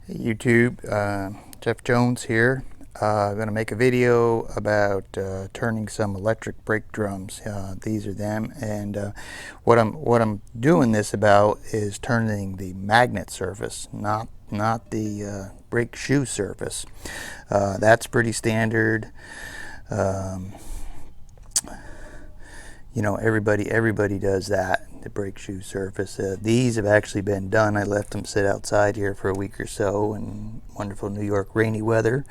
Hey YouTube, Jeff Jones here. I'm going to make a video about turning some electric brake drums. These are them, and what I'm doing this about is turning the magnet surface, not the brake shoe surface. That's pretty standard. Um, everybody does that, the brake shoe surface. These have actually been done. I left them sit outside here for a week or so in wonderful New York rainy weather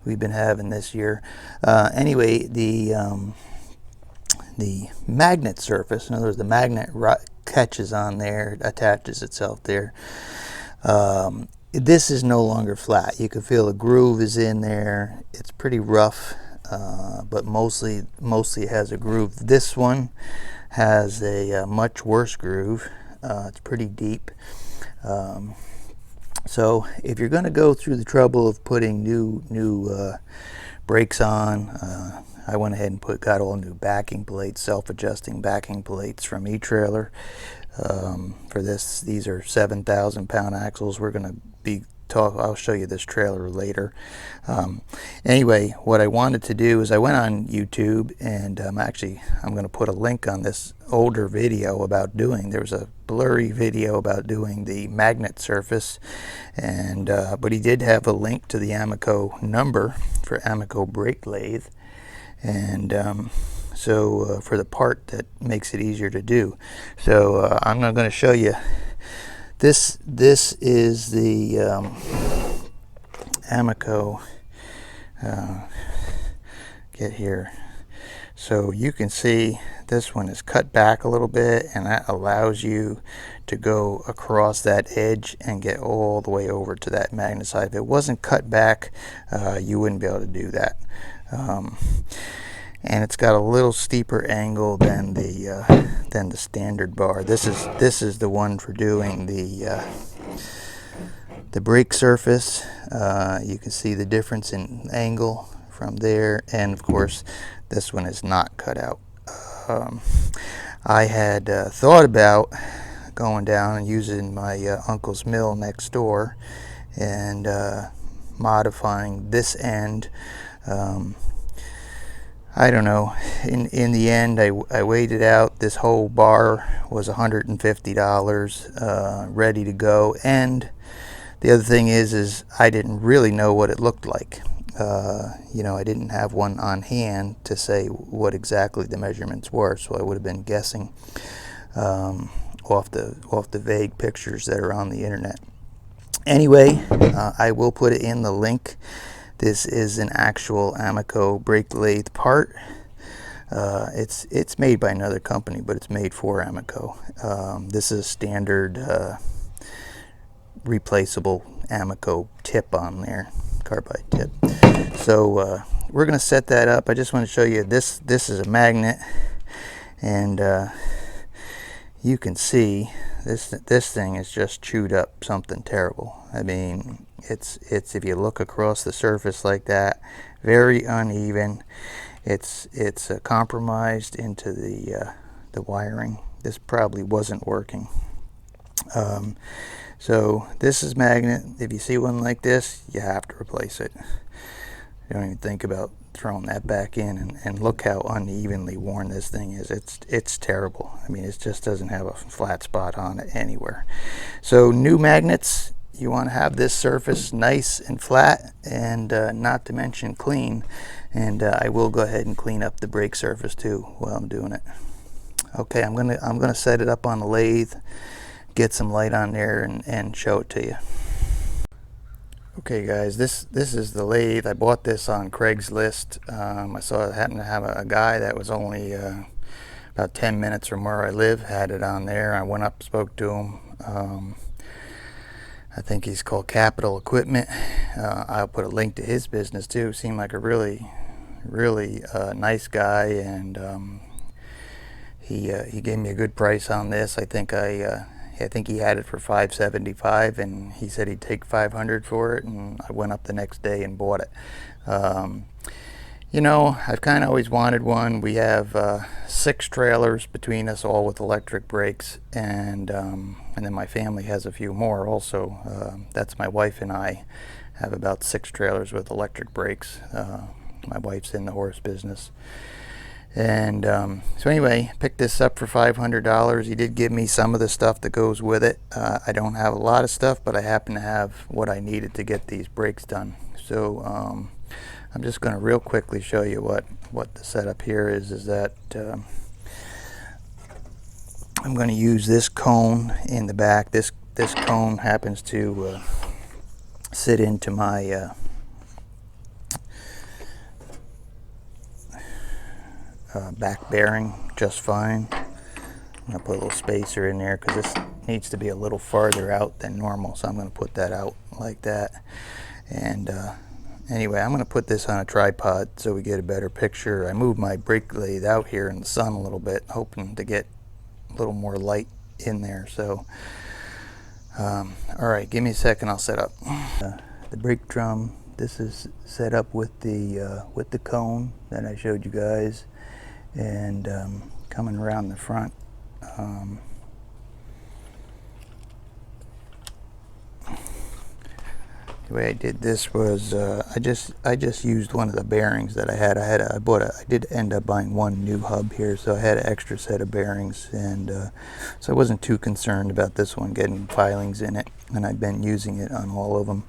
we've been having this year. Anyway, the magnet surface, in other words, the magnet catches on there, attaches itself there. This is no longer flat. You can feel the groove is in there. It's pretty rough, but mostly it has a groove. This one has a much worse groove. It's pretty deep. So if you're going to go through the trouble of putting new brakes on, I went ahead and got all new backing plates, self-adjusting backing plates from eTrailer. For this, these are 7,000 pound axles. We're going to be I'll show you this trailer later. Anyway, what I wanted to do is I went on YouTube, and I'm going to put a link on this older video about there was a blurry video about doing the magnet surface, and but he did have a link to the ammco number for ammco brake lathe, and so for the part that makes it easier to do. So I'm not going to show you. This is the ammco. Get here. So you can see this one is cut back a little bit, and that allows you to go across that edge and get all the way over to that magnet side. If it wasn't cut back, you wouldn't be able to do that. And it's got a little steeper angle than the standard bar. This is the one for doing the brake surface. You can see the difference in angle from there, and of course this one is not cut out. I had thought about going down and using my uncle's mill next door and modifying this end. I don't know. In the end, I weighed it out. This whole bar was $150, ready to go. And the other thing is I didn't really know what it looked like. I didn't have one on hand to say what exactly the measurements were, so I would have been guessing off the vague pictures that are on the internet. Anyway, I will put it in the link. This is an actual ammco brake lathe part. It's made by another company, but it's made for ammco. This is a standard replaceable ammco tip on there, carbide tip. So we're going to set that up. I just want to show you this is a magnet, and you can see this thing is just chewed up something terrible. I mean, it's if you look across the surface like that, very uneven. It's compromised into the wiring. This probably wasn't working. So this is magnet. If you see one like this, you have to replace it. You don't even think about throwing that back in, and look how unevenly worn this thing is. It's terrible. I mean, it just doesn't have a flat spot on it anywhere. So new magnets, you want to have this surface nice and flat, and not to mention clean. And I will go ahead and clean up the brake surface too while I'm doing it. Okay, I'm gonna set it up on the lathe, get some light on there, and show it to you. Okay guys, this is the lathe. I bought this on Craigslist. I saw it happened to have a guy that was only about 10 minutes from where I live, had it on there. I went up, spoke to him. I think he's called Capital Equipment. I'll put a link to his business too. Seemed like a really nice guy, and he gave me a good price on this. I think he had it for $575, and he said he'd take $500 for it, and I went up the next day and bought it. You know, I've kind of always wanted one. We have 6 trailers between us, all with electric brakes, and then my family has a few more also. That's my wife and I have about 6 trailers with electric brakes. My wife's in the horse business. And so anyway, picked this up for $500. He did give me some of the stuff that goes with it. I don't have a lot of stuff, but I happen to have what I needed to get these brakes done. So I'm just going to real quickly show you what the setup here is that I'm going to use this cone in the back. This cone happens to sit into my back bearing just fine. I'm going to put a little spacer in there because this needs to be a little farther out than normal, so I'm going to put that out like that. And anyway, I'm going to put this on a tripod so we get a better picture. I moved my brake lathe out here in the sun a little bit, hoping to get a little more light in there. So all right, give me a second, I'll set up. The brake drum, this is set up with the cone that I showed you guys, and coming around the front. The way I did this was I just used one of the bearings that I had. I did end up buying one new hub here, so I had an extra set of bearings, and so I wasn't too concerned about this one getting filings in it, and I've been using it on all of them.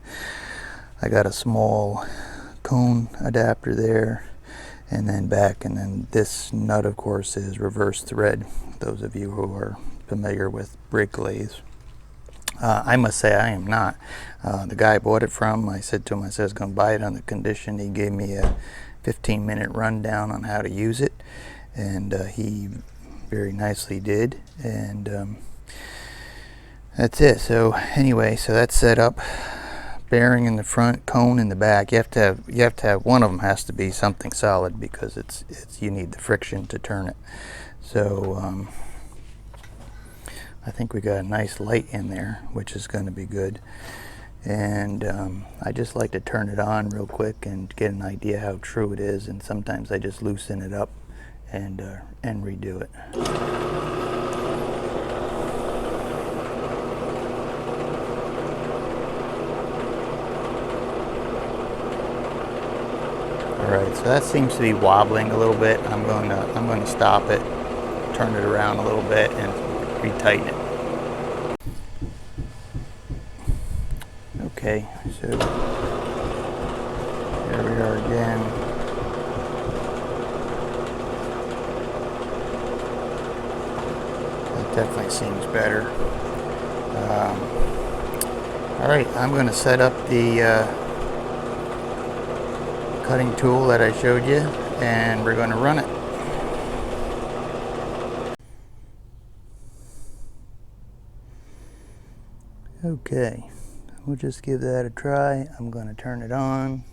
I got a small cone adapter there, and then back, and then this nut, of course, is reverse thread. Those of you who are familiar with brake lathes. I must say I am not. The guy I bought it from, I said to him, I was going to buy it on the condition. He gave me a 15-minute rundown on how to use it, and he very nicely did, and that's it. So anyway, so that's set up. Bearing in the front, cone in the back. You have to have one of them has to be something solid because you need the friction to turn it. So I think we got a nice light in there, which is going to be good. And I just like to turn it on real quick and get an idea how true it is, and sometimes I just loosen it up and redo it. Alright, so that seems to be wobbling a little bit. I'm going to stop it, turn it around a little bit, and retighten it. Okay, so there we are again. That definitely seems better. Alright, I'm going to set up the cutting tool that I showed you, and we're going to run it. Okay, we'll just give that a try. I'm going to turn it on.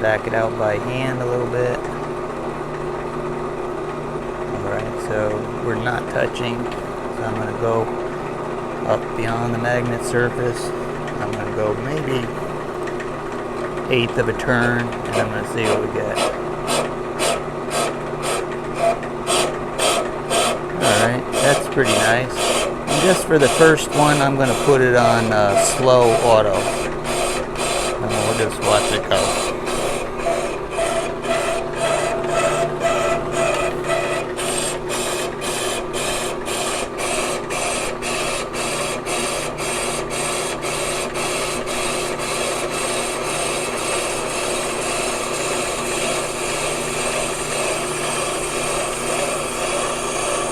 Back it out by hand a little bit. Alright, so we're not touching. So I'm going to go up beyond the magnet surface. I'm going to go maybe 1/8 of a turn, and I'm going to see what we get. Alright, that's pretty nice. And just for the first one, I'm going to put it on slow auto. And we'll just watch it go.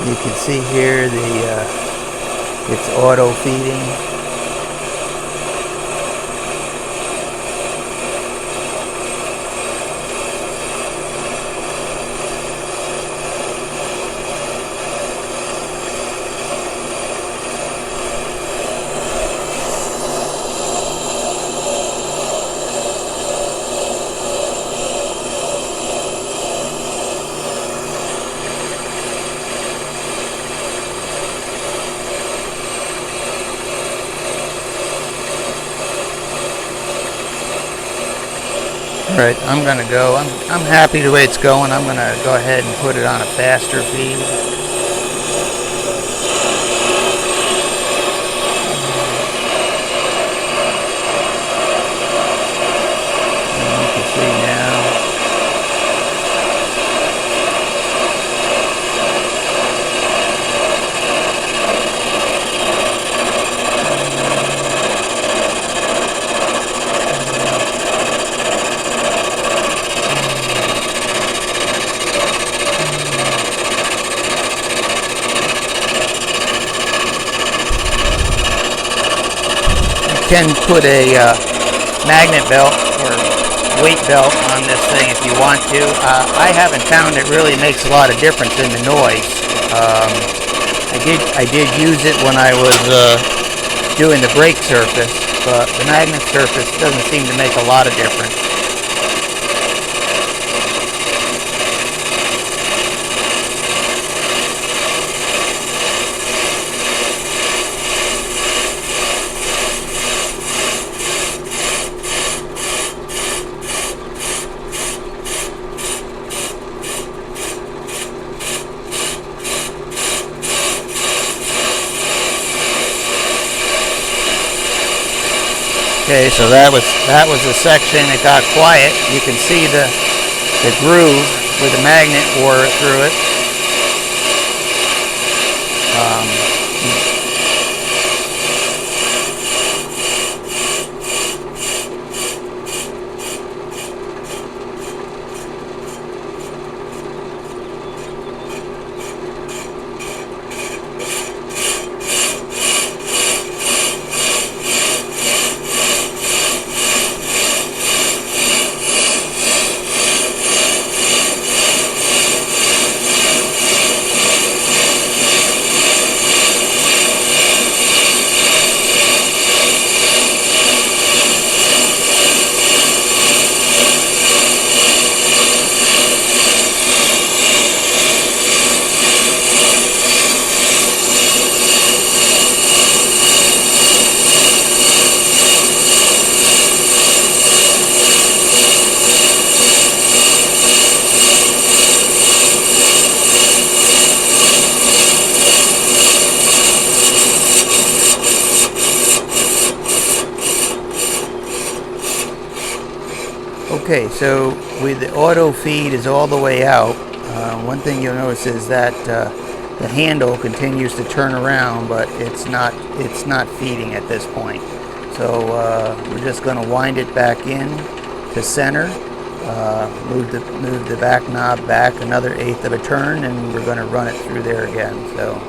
You can see here it's auto feeding. Right, I'm gonna go. I'm happy the way it's going. I'm gonna go ahead and put it on a faster feed. And you can see now. You can put a magnet belt or weight belt on this thing if you want to. I haven't found it really makes a lot of difference in the noise. I did use it when I was doing the brake surface, but the magnet surface doesn't seem to make a lot of difference. Okay, so that was the section that got quiet. You can see the groove where the magnet wore through it. Okay, so with the auto feed is all the way out, one thing you'll notice is that the handle continues to turn around, but it's not feeding at this point. So we're just going to wind it back in to center, move the back knob back another 1/8 of a turn, and we're going to run it through there again. So.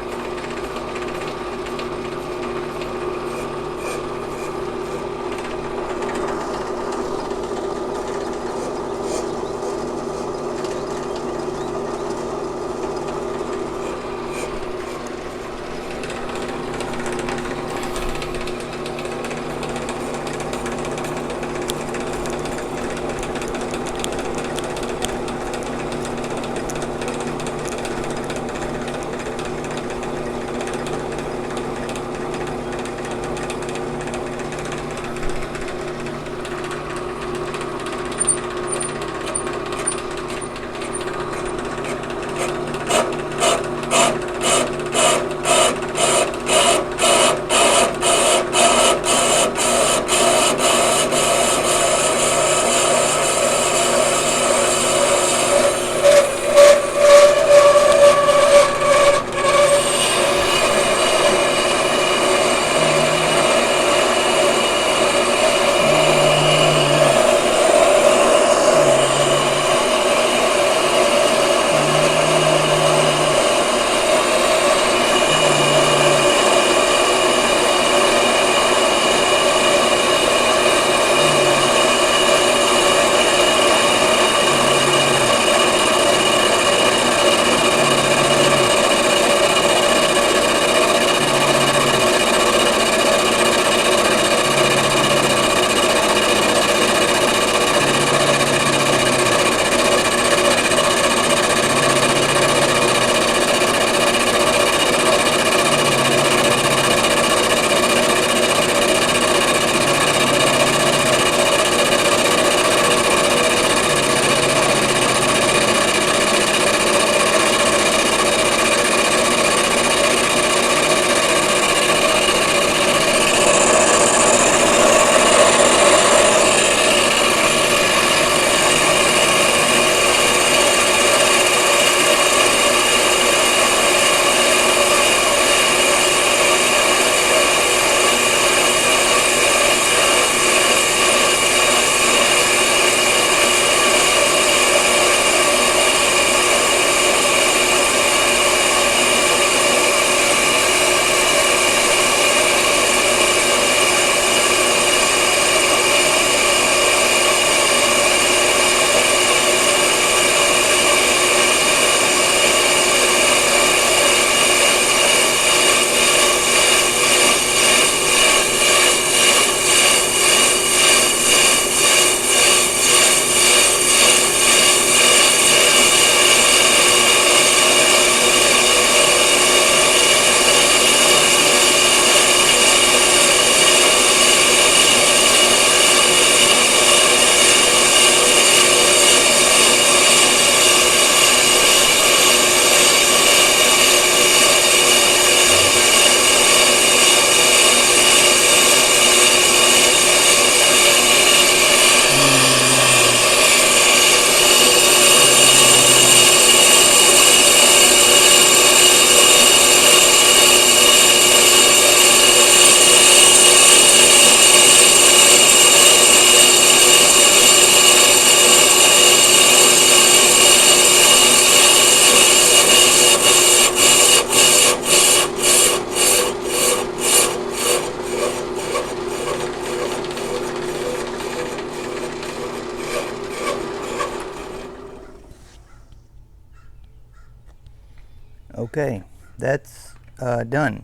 Okay, that's done.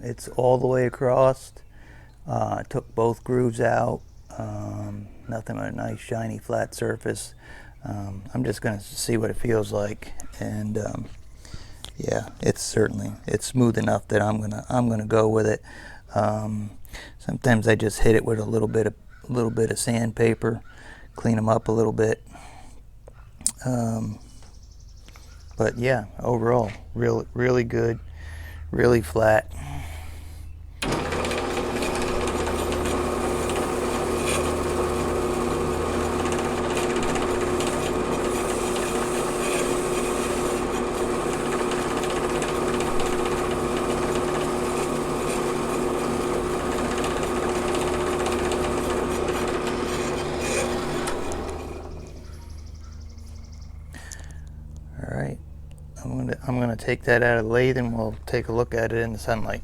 It's all the way across. Took both grooves out. Nothing but a nice shiny flat surface. I'm just going to see what it feels like, and yeah, it's smooth enough that I'm gonna go with it. Sometimes I just hit it with a little bit of sandpaper, clean them up a little bit. But yeah, overall, really good, really flat. All right, I'm gonna take that out of the lathe and we'll take a look at it in the sunlight.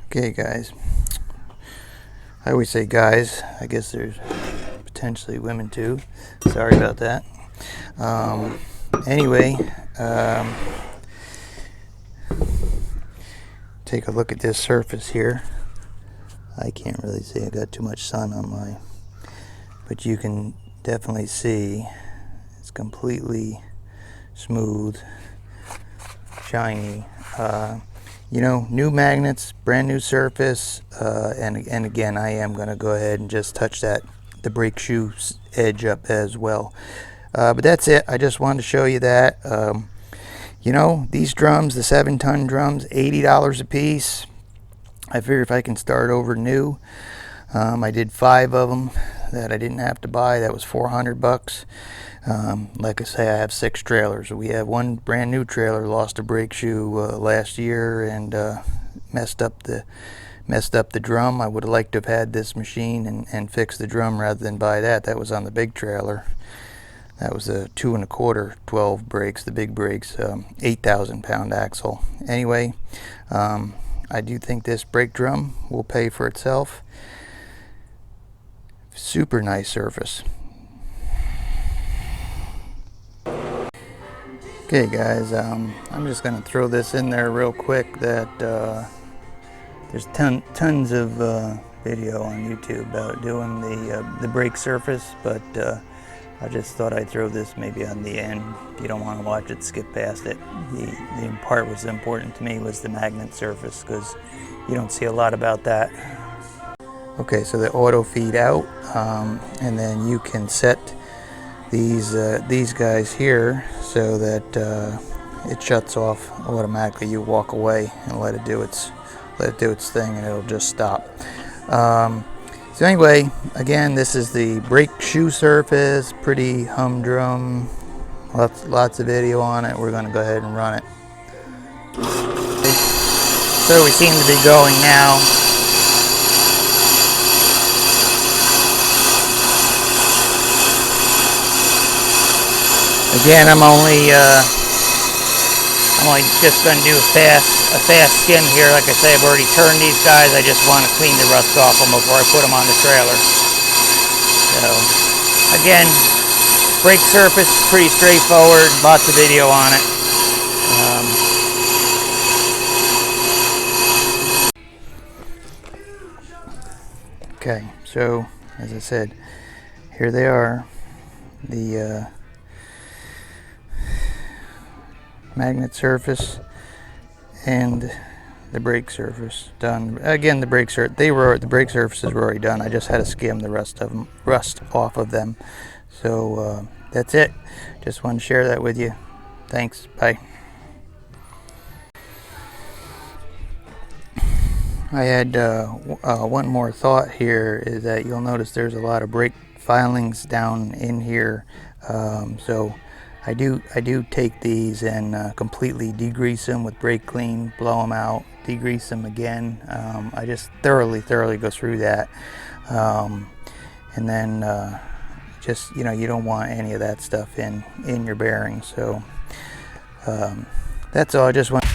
Okay, guys. I always say guys. I guess there's potentially women too. Sorry about that. Anyway, take a look at this surface here. I can't really see. I got too much sun on my, but you can definitely see it's completely smooth, shiny. You know, new magnets, brand new surface, and again, I am going to go ahead and just touch the brake shoe edge up as well. But that's it. I just wanted to show you that. You know, these drums, the 7-ton drums, $80 a piece. I figure if I can start over new. I did 5 of them that I didn't have to buy. That was $400. Like I say, I have 6 trailers. We have one brand new trailer lost a brake shoe last year and messed up the drum. I would have liked to have had this machine and fixed the drum rather than buy that. That was on the big trailer. That was a 2 1/4 12 brakes, the big brakes, 8,000 pound axle. Anyway, I do think this brake drum will pay for itself. Super nice surface. Okay guys, I'm just going to throw this in there real quick that there's tons of video on YouTube about doing the brake surface, but I just thought I'd throw this maybe on the end. If you don't want to watch it, skip past it. The part was important to me was the magnet surface, because you don't see a lot about that. Okay, so the auto feed out, and then you can set these guys here so that it shuts off automatically. You walk away and let it do its thing, and it'll just stop. So anyway, again, this is the brake shoe surface, pretty humdrum, lots of video on it. We're going to go ahead and run it. So we seem to be going now. Again, I'm only just going to do a fast skim here. Like I say, I've already turned these guys. I just want to clean the rust off them before I put them on the trailer. So, again, brake surface, pretty straightforward. Lots of video on it. Okay, so as I said, here they are. The magnet surface and the brake surface done. Again, the brake surfaces were already done. I just had to skim the rust off of them. So that's it. Just wanted to share that with you. Thanks. Bye. I had one more thought here, is that you'll notice there's a lot of brake filings down in here. So I do take these and completely degrease them with brake clean, blow them out, degrease them again. I just thoroughly go through that, and then just, you know, you don't want any of that stuff in your bearings. So that's all. I just want